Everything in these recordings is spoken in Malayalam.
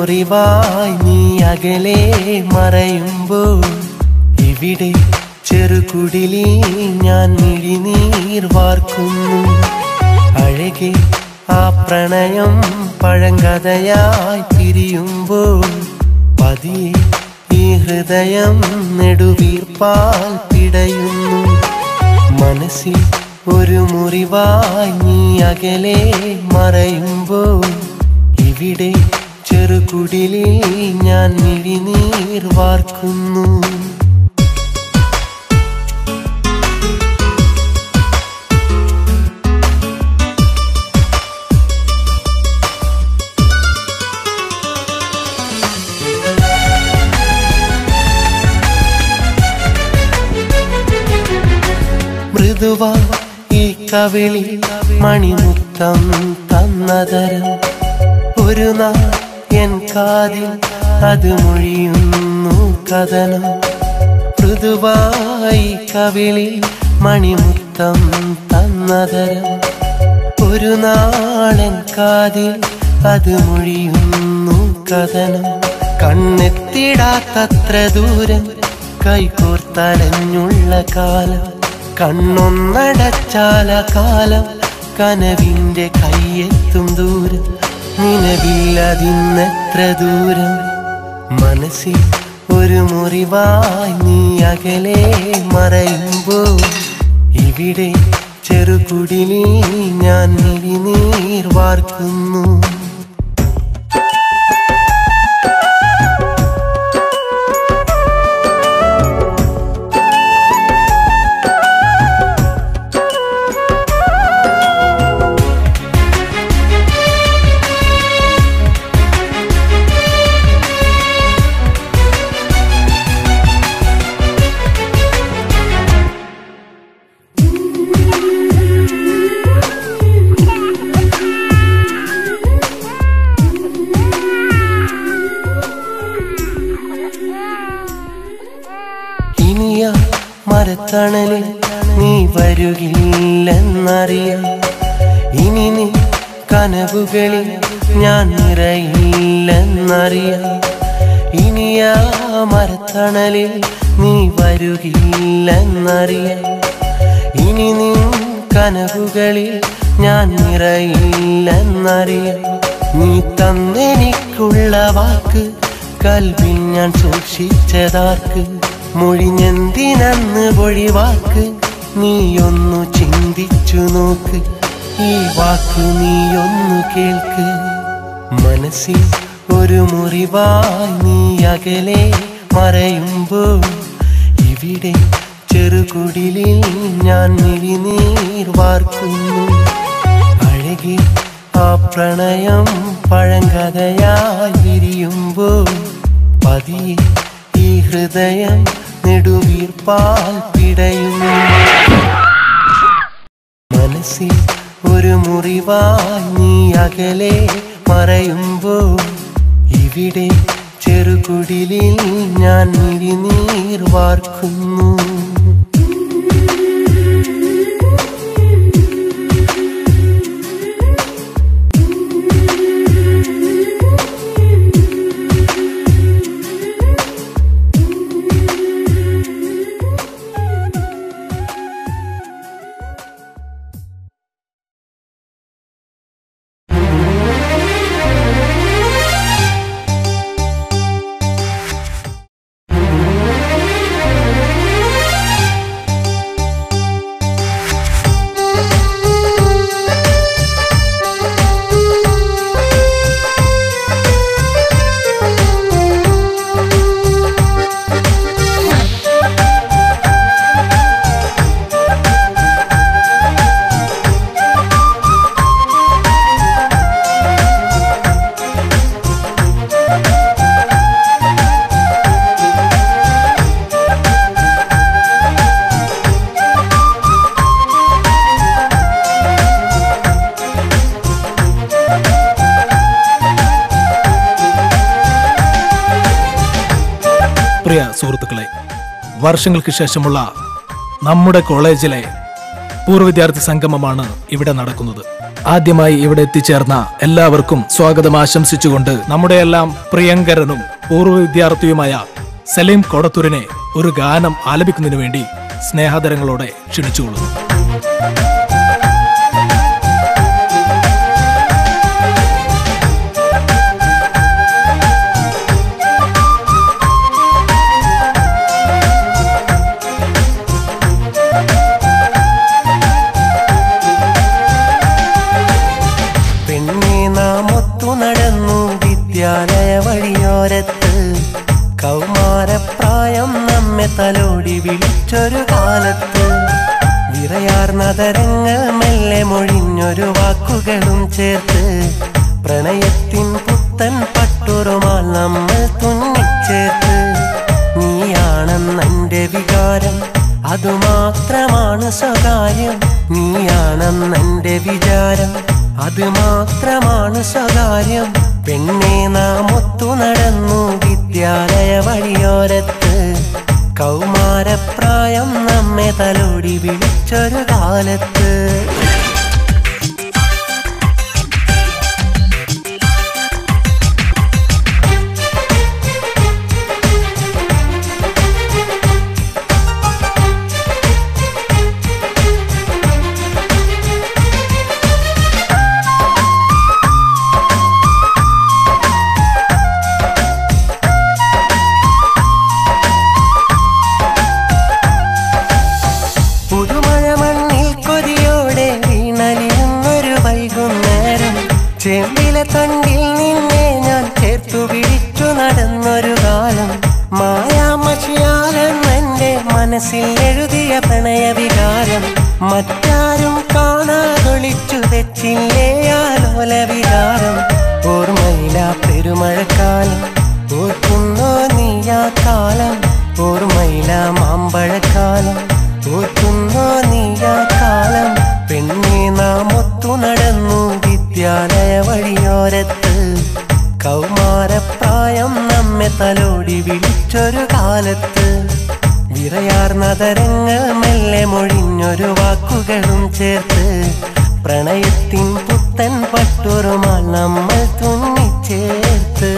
മുറിവായി നീ അകലെ മറയുമ്പോൾ ഇവിടെ ചെറുകുടിലിൽ ഞാൻ മിഴിനീർ വാർക്കുന്നു. അഴകെ ആ പ്രണയം പഴങ്കഥയായി പിരിയുമ്പോൾ പതിയെ ഈ ഹൃദയം നെടുവീർപ്പാൽ പിടയുന്നു. മനസ്സിൽ ഒരു മുറിവായി നീ അകലെ മറയുമ്പോൾ ഇവിടെ ചെറുകുടിലിൽ ഞാൻ മിഴിനീർ വാർക്കുന്നു. മൃദുവാ ഈ കവിളി മണിമുത്തം തന്നതരം ഒരു നാൾ എൻ കാതിൽ അത് മൊഴിയുന്നു കഥനം. മൃദുവായി കവിളി മണിമുത്തം തന്നതരം ഒരു നാളെൻ കാതിൽ അത് മൊഴിയുന്നു കഥനം. കണ്ണെത്തിടാത്തത്ര ദൂരം കൈകോർത്തലഞ്ഞുള്ള കാലം, കണ്ണൊന്നടച്ചാല കാലം കനവിന്റെ കയ്യെത്തും ദൂരം, നിലവില്ലതിന്നെത്ര ദൂരം. മനസ്സിൽ ഒരു മുറിവായി നീ അകലെ മറയുമ്പോൾ ഇവിടെ ചെറുകുടിലിൽ ഞാൻ മിഴിനീർ വാർക്കുന്നു. മരത്തണലിൽ നീ വരുകില്ലെന്നറിയാം, ഇനി നീ കനവുകളിൽ ഞാൻ നിറയില്ലെന്നറിയാം. ഇനിയാ മരത്തണലിൽ നീ വരുകില്ലെന്നറിയാം, ഇനി നീ കനവുകളിൽ ഞാൻ നിറയില്ലെന്നറിയാം. നീ തന്നെനിക്കുള്ള വാക്ക് കൽവിൽ ഞാൻ സൂക്ഷിച്ചതാർക്ക്, മൊഴിഞ്ഞെന്തിനന്ന് പൊഴിവാക്ക് നീയൊന്നു ചിന്തിച്ചു നോക്ക്, ഈ വാക്ക് നീയൊന്നു കേൾക്ക്. മനസ്സിൽ ഒരു മുറിവായി നീ അകലെ മറയുമ്പോൾ ഇവിടെ ചെറുകുടിലിൽ ഞാൻ മിഴിനീർ വാർക്കുന്നു. അഴകെ ആ പ്രണയം പഴങ്കഥയായി വിരിയുമ്പോൾ പതിയെ ഈ ഹൃദയം നെടുവീർപ്പാൽ പിടയുന്നു. മനസ്സിൽ ഒരു മുറിവായി നീ അകലെ മറയുമ്പോൾ ഇവിടെ ചെറുകുടിലിൽ ഞാൻ മിഴിനീർ വാർക്കുന്നു. പ്രിയ സുഹൃത്തുക്കളെ, വർഷങ്ങൾക്ക് ശേഷമുള്ള നമ്മുടെ കോളേജിലെ പൂർവ്വ വിദ്യാർത്ഥി സംഗമമാണ് ഇവിടെ നടക്കുന്നത്. ആദ്യമായി ഇവിടെ എത്തിച്ചേർന്ന എല്ലാവർക്കും സ്വാഗതം ആശംസിച്ചുകൊണ്ട് നമ്മുടെ എല്ലാം പ്രിയങ്കരനും പൂർവ്വ വിദ്യാർത്ഥിയുമായ സലീം കൊടത്തൂരിനെ ഒരു ഗാനം ആലപിക്കുന്നതിനു വേണ്ടി സ്നേഹാദരങ്ങളോടെ ക്ഷണിച്ചുകൊള്ളുന്നു. നടന്നു വിദ്യാലയ വഴിയോരത്ത് കൗമാരപ്രായം നമ്മെ തലോടി വിളിച്ചൊരു കാലത്ത് വിറയാർന്നതരങ്ങൾ മെല്ലെ മൊഴിഞ്ഞൊരു വാക്കുകളും ചേർത്ത് പ്രണയത്തിൻ പുത്തൻ പട്ടുറുമാൽ നമ്മൾ തുന്നിച്ചേർത്ത് നീയാണെന്നെന്റെ വികാരം അതുമാത്രമാണ് സ്വകാര്യം നീയാണെന്നെന്റെ വിചാരം അത് മാത്രമാണ് സ്വകാര്യം പെണ്ണെ നാം ഒത്തു നടന്നു വിദ്യാലയ വഴിയോരത്ത് കൗമാരപ്രായം നമ്മെ തലോടി വിളിച്ചൊരു കാലത്ത് ചെമ്പിലെ തണ്ടിൽ നിന്നെ ഞാൻ ചേർത്തു പിടിച്ചു നടന്നൊരു കാലം മായാമഷിയാലെന്നെന്റെ മനസ്സിൽ എഴുതിയ പ്രണയവികാരം മറ്റാരും കാണാതൊളിച്ചു വെച്ചില്ലേ ആലോല വികാരം ഓർമ്മയില പെരുമഴക്കാലം ഓർക്കുന്നോ നീയാ കാലം ഓർമ്മയില മാമ്പഴക്കാലം ഓർക്കുന്നോ നീയാ കാലം പെണ്ണെ നാം ഒത്തു നടന്നു വിദ്യാലയ വഴിയോരത്ത് കൗമാരപ്രായം നമ്മെ തലോടി വിളിച്ചൊരു കാലത്ത് വിറയാർന്നതരങ്ങൾ മെല്ലെ മൊഴിഞ്ഞൊരു വാക്കുകളും ചേർത്ത് പ്രണയത്തിൻ പുത്തൻ പട്ടുറുമാൽ നമ്മൾ തുന്നിച്ചേർത്ത്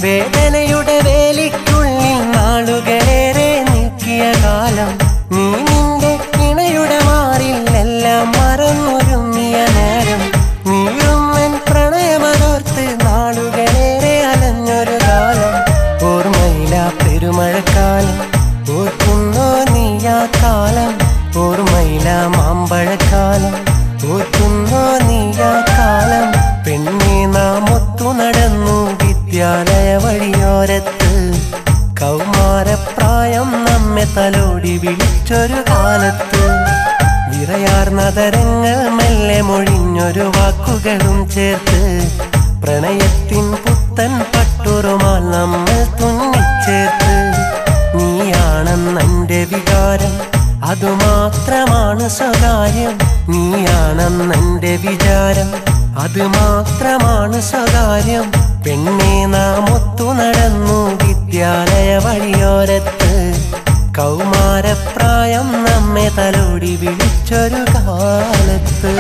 വേദനയുടെ വേലിക്കുള്ളിൽ നാളുകളേറെ നീക്കിയ കാലം നീ നിന്റെ കിണയുടെ മാറിലെല്ലാം മറന്നൊരുങ്ങിയ നേരം നീയുമ്മൻ പ്രണയമതോർത്ത് നാളുകളേറെ അലഞ്ഞൊരു കാലം ഓർമ്മയില പെരുമഴക്കാലം ഓർക്കുന്നോ നീയാ കാലം ഓർമ്മയില മാമ്പഴക്കാലം ഓർക്കുന്നോ നീയാ കാലം പെണ്ണെ നാം ഒത്തു നടന്നു വിദ്യാലയ വഴിയോരത്ത് കൗമാരപ്രായം നമ്മെ തലോടി വിളിച്ചൊരു കാലത്ത് വിറയാർന്നതരങ്ങൾ മെല്ലെ മൊഴിഞ്ഞൊരു വാക്കുകളും ചേർത്ത് പ്രണയത്തിൻ പുത്തൻ പട്ടുറുമാൽ നമ്മൾ തുന്നിച്ചേർത്ത് നീയാണെന്നെന്റെ വികാരം അതുമാത്രമാണ് സ്വകാര്യം നീയാണെന്നെന്റെ വിചാരം അത് മാത്രമാണ് സ്വകാര്യം പെണ്ണെ നാം ഒത്തു നടന്നു വിദ്യാലയ വഴിയോരത്ത് കൗമാരപ്രായം നമ്മെ തലോടി വിളിച്ചൊരു കാലത്ത്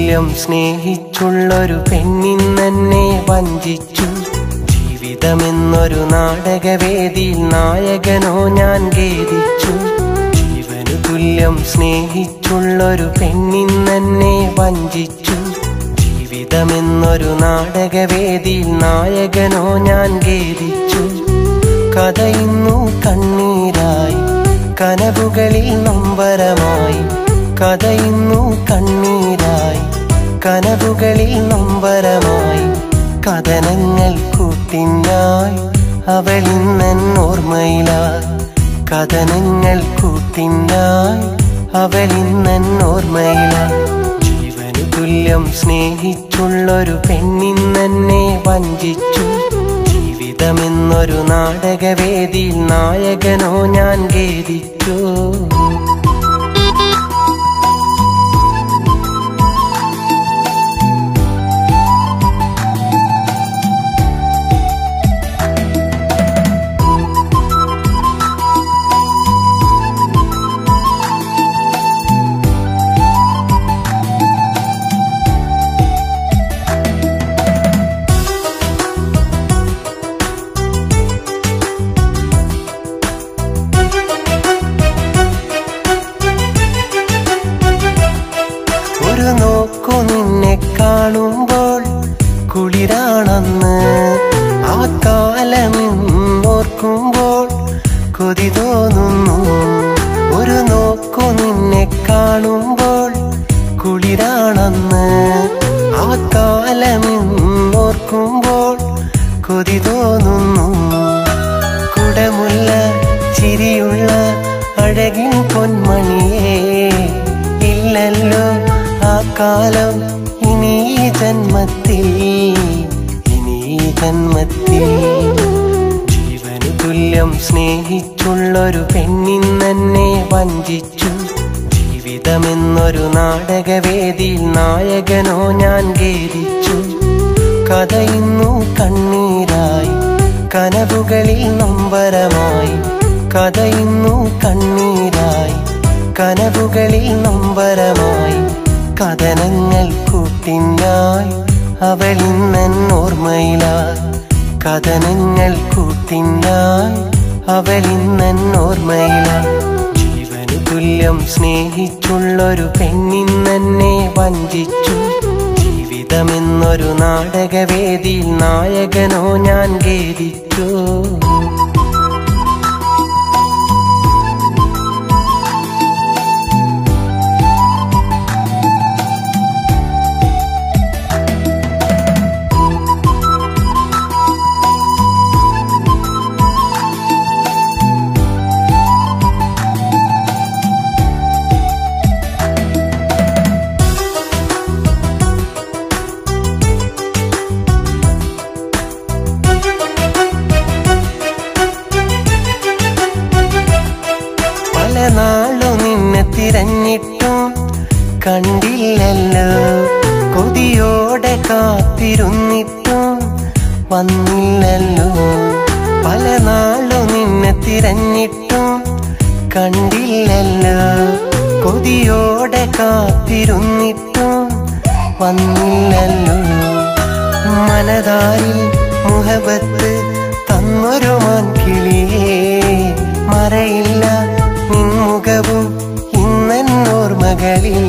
തുല്യം സ്നേഹിച്ചുള്ളൊരു പെണ്ണിന്നെന്നെ വഞ്ചിച്ചു. ജീവിതമെന്നൊരു നാടകവേദിയിൽ നായകനോ ഞാൻ ഖേദിച്ചു. ജീവനു തുല്യം സ്നേഹിച്ചുള്ളൊരു പെണ്ണിന്നെന്നെ വഞ്ചിച്ചു. ജീവിതമെന്നൊരു നാടകവേദിയിൽ നായകനോ ഞാൻ ഖേദിച്ചു. കഥയിന്നു കണ്ണീരായി കനവുകളിൽ നൊമ്പരമായി. കഥയിന്നു കണ്ണീരായി കനവുകളിൽ നൊമ്പരമായി. കഥനങ്ങൾ കൂട്ടിനായി അവളിന്നോർമ്മയിലായി. കഥനങ്ങൾ കൂട്ടിനായി അവളിന്നോർമ്മയിലായി. ജീവനു തുല്യം സ്നേഹിച്ചുള്ളൊരു പെണ്ണിന്നെന്നെ വഞ്ചിച്ചു. ജീവിതമെന്നൊരു നാടകവേദിയിൽ നായകനോ ഞാൻ ഖേദിച്ചു. ഒരു നോക്കു നിന്നെ കാണുമ്പോൾ കുളിരാണെന്ന് ആ കാലമെന്നോർക്കുമ്പോൾ കൊതി തോന്നുന്നു. ഒരു നോക്കു നിന്നെ കാണുമ്പോൾ കുളിരാണെന്ന് ആ കാലമെന്നോർക്കുമ്പോൾ കൊതി തോന്നുന്നു. കുടമുള്ള ചിരിയുള്ള അഴകിൻ പൊന്മണിയേ, ഇല്ലല്ലോ ആ കാലം ഇനി ജന്മത്തിൽ, ഇനി ജന്മത്തിൽ. ജീവനു തുല്യം സ്നേഹിച്ചുള്ളൊരു പെണ്ണിന്നെന്നെ വഞ്ചിച്ചു. ജീവിതമെന്നൊരു നാടകവേദിയിൽ നായകനോ ഞാൻ ഖേദിച്ചു. കഥയിന്നു കണ്ണീരായി കനവുകളിൽ നൊമ്പരമായി. കഥയിന്നു കണ്ണീരായി കനവുകളിൽ നൊമ്പരമായി. കഥനങ്ങൾ കൂട്ടിനായി അവളിന്നോർമ്മയിലായി. കഥനങ്ങൾ കൂട്ടിനായി അവളിന്നോർമ്മയിലായി. ജീവനു തുല്യം സ്നേഹിച്ചുള്ളൊരു പെണ്ണിന്നെന്നെ വഞ്ചിച്ചു. ജീവിതമെന്നൊരു നാടകവേദിയിൽ നായകനോ ഞാൻ ഖേദിച്ചു. നാളു നിന്നെ തിരഞ്ഞിട്ടും കണ്ടില്ലല്ലോ. കൊതിയോടെ കാത്തിരുന്നിട്ടും വന്നില്ലല്ലോ. പല നാളു നിന്നെ തിരഞ്ഞിട്ടും കണ്ടില്ലല്ലോ. കൊതിയോടെ കാത്തിരുന്നിട്ടും വന്നില്ലല്ലോ. മനതാരിൽ മുഹബത്ത് തന്നൊരു മാൻകിളിയേ, മറയില്ല നിൻമുഖവും ഇന്നോർമകളിൽ,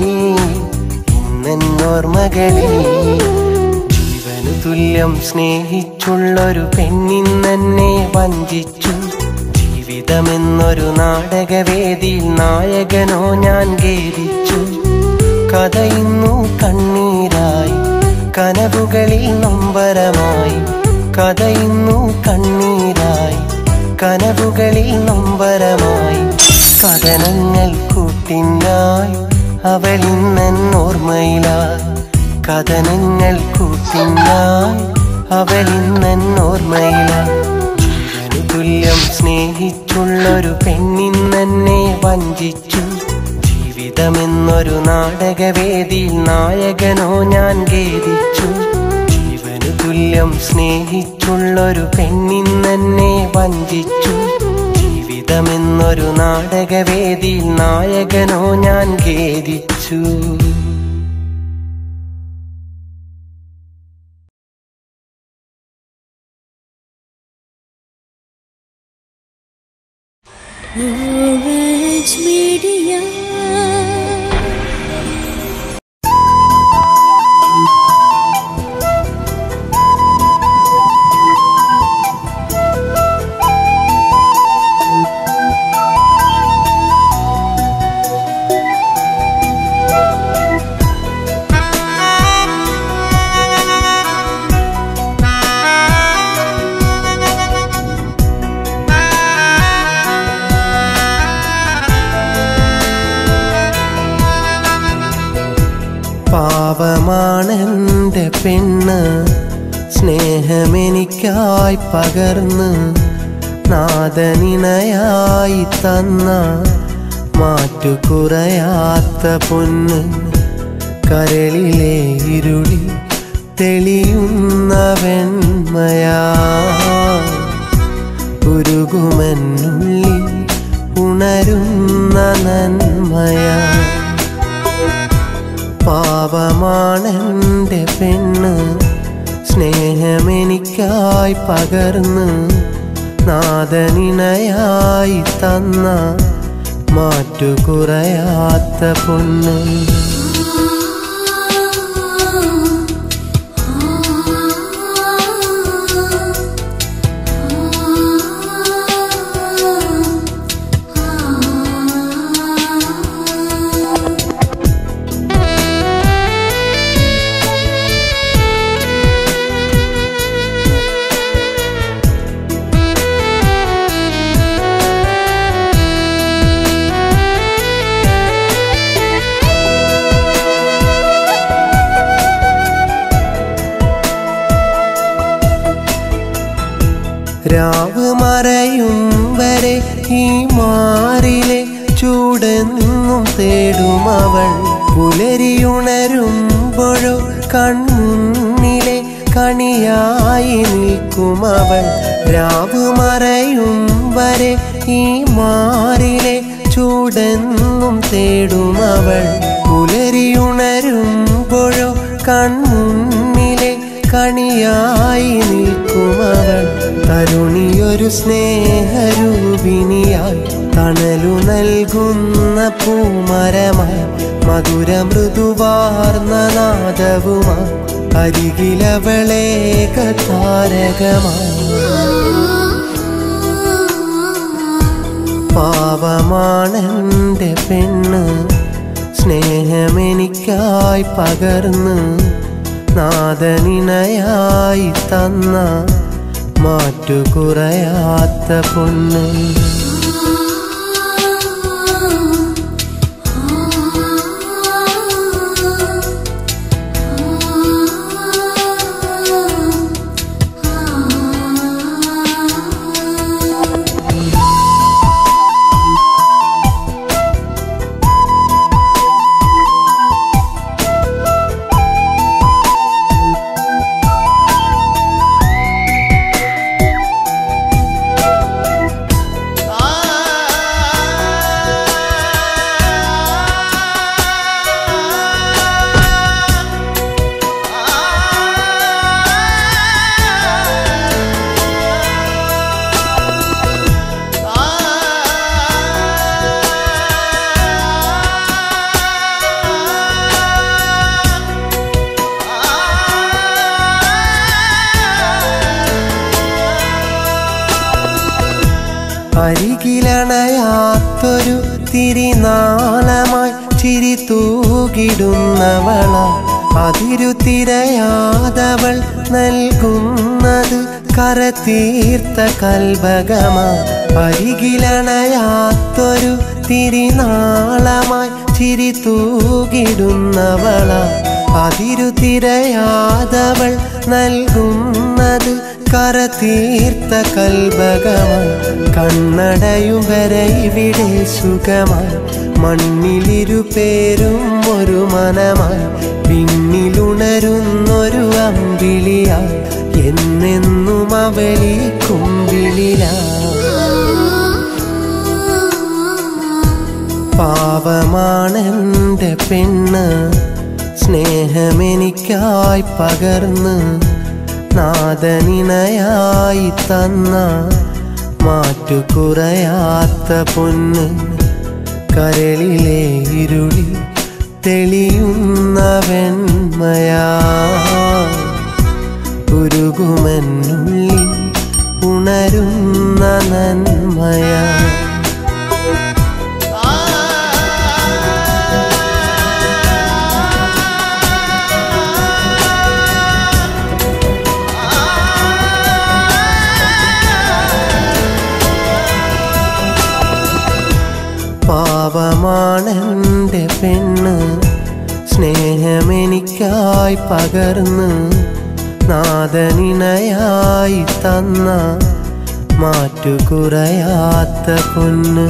ഇന്നോർമകളിൽ. ജീവനു തുല്യം സ്നേഹിച്ചുള്ളൊരു പെണ്ണിന്നെന്നെ വഞ്ചിച്ചു. ജീവിതമെന്നൊരു നാടകവേദിയിൽ നായകനോ ഞാൻ ഖേദിച്ചു. കഥയിന്നു കണ്ണീരായി കനവുകളിൽ നൊമ്പരമായി. കഥയിന്നു കണ്ണീരായി കനവുകളിൽ നൊമ്പരമായി. കഥനങ്ങൾ കൂട്ടിനായി അവളിന്നോർമ്മയിലായി. കഥനങ്ങൾ കൂട്ടിനായി അവളിന്നോർമ്മയിലായി. ജീവനു തുല്യം സ്നേഹിച്ചുള്ളൊരു പെണ്ണിന്നെന്നെ വഞ്ചിച്ചു. ജീവിതമെന്നൊരു നാടകവേദിയിൽ നായകനോ ഞാൻ ഖേദിച്ചു. ജീവനു തുല്യം സ്നേഹിച്ചുള്ളൊരു പെണ്ണിന്നെന്നെ വഞ്ചിച്ചു. ജീവിതമെന്നൊരു നാടകവേദിയിൽ നായകനോ ഞാൻ ഖേദിച്ചു. Orange Media. പാവമാണെൻ്റെ പെണ്ണ് സ്നേഹമെനിക്കായി പകർന്ന് നാദനിണയായി തന്ന മാറ്റുകുറയാത്ത പൊന്ന് കരളിലെ ഇരുളി തെളിയുന്ന വെണ്മയാ ഉരുകുമെന്നുള്ളിൽ ഉണരുന്ന നന്മയാ പാവമാണെൻ്റെ പെണ്ണ് സ്നേഹമെനിക്കായി പകർന്ന് നാദനിണയായി തന്ന മാറ്റുകുറയാത്ത പൊന്ന് രാവ് മറയും വരെ ഈ മാറിലെ ചൂടെന്നും തേടുമവൾ പുലരിയുണരുമ്പോഴോ കൺമുന്നിലെ കണിയായി നിൽക്കുമവൾ രാവ് മറയും വരെ ഈ മാറിലെ ചൂടെന്നും തേടുമവൾ പുലരിയുണരുമ്പോഴോ കൺമുന്നിലെ കണിയായി നിൽക്കുമവൾ തരുണിയൊരു സ്നേഹരൂപിണിയായി തണലു നൽകുന്ന പൂമരമായി മധുര മൃദുവാർന്ന നാദവുമായി അരികിലവളേക താരകമായി പാവമാണെൻ്റെ പെണ്ണ് സ്നേഹമെനിക്കായി പകർന്ന് നാദനിണയായി തന്ന മാറ്റുകുറയാത്ത പൊന്ന് അരികിലണയാത്തൊരു തിരിനാളമായി ചിരി തൂകിടുന്നവള അതിരുതിരയാതവൾ നൽകുന്നത് കരതീർത്ത കൽബകമാ അരികിലണയാത്തൊരു തിരിനാളമായി ചിരി തൂകിടുന്നവള അതിരുതിരയാതവൾ നൽകുന്നത് കരതീർത്ത കൽബകമായി കണ്ണടയും വരെ ഇവിടെ സുഖമായി മണ്ണിലിരുപേരും ഒരു മനമായി പിന്നിലുണരുന്നൊരു അമ്പിളിയായി എന്നെന്നും അവളി കുമ്പിളിലായി പാവമാണെൻ്റെ പെണ്ണ് സ്നേഹമെനിക്കായി പകർന്ന് നാദനിണയായി തന്ന മാറ്റുകുറയാത്ത പൊന്ന് കരളിലെ ഇരുളി തെളിയുന്ന വെണ്മയാ ഉരുകുമെന്നുള്ളിൽ ഉണരുന്ന നന്മയാ പാവമാണെൻ്റെ പെണ്ണ് സ്നേഹമെനിക്കായി പകർന്ന് നാദനിണയായി തന്ന മാറ്റുകുറയാത്ത പൊന്ന്